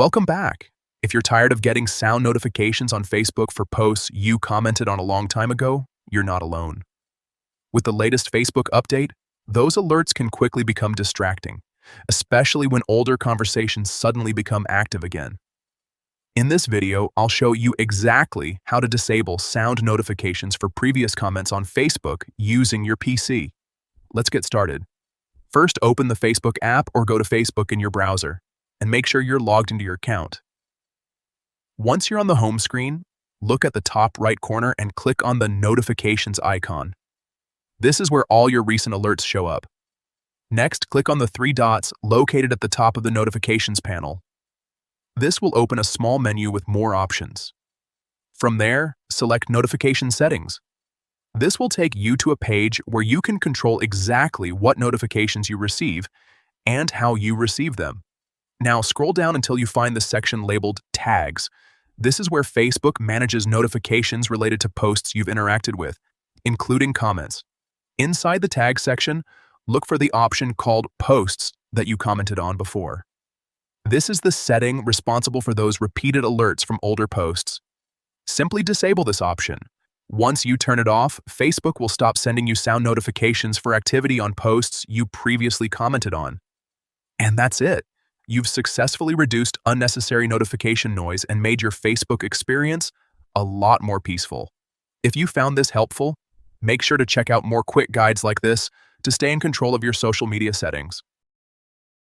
Welcome back. If you're tired of getting sound notifications on Facebook for posts you commented on a long time ago, you're not alone. With the latest Facebook update, those alerts can quickly become distracting, especially when older conversations suddenly become active again. In this video, I'll show you exactly how to disable sound notifications for previous comments on Facebook using your PC. Let's get started. First, open the Facebook app or go to Facebook in your browser, and make sure you're logged into your account. Once you're on the home screen, look at the top right corner and click on the notifications icon. This is where all your recent alerts show up. Next, click on the three dots located at the top of the notifications panel. This will open a small menu with more options. From there, select Notification Settings. This will take you to a page where you can control exactly what notifications you receive and how you receive them. Now scroll down until you find the section labeled Tags. This is where Facebook manages notifications related to posts you've interacted with, including comments. Inside the Tag section, look for the option called Posts that you commented on before. This is the setting responsible for those repeated alerts from older posts. Simply disable this option. Once you turn it off, Facebook will stop sending you sound notifications for activity on posts you previously commented on. And that's it. You've successfully reduced unnecessary notification noise and made your Facebook experience a lot more peaceful. If you found this helpful, make sure to check out more quick guides like this to stay in control of your social media settings.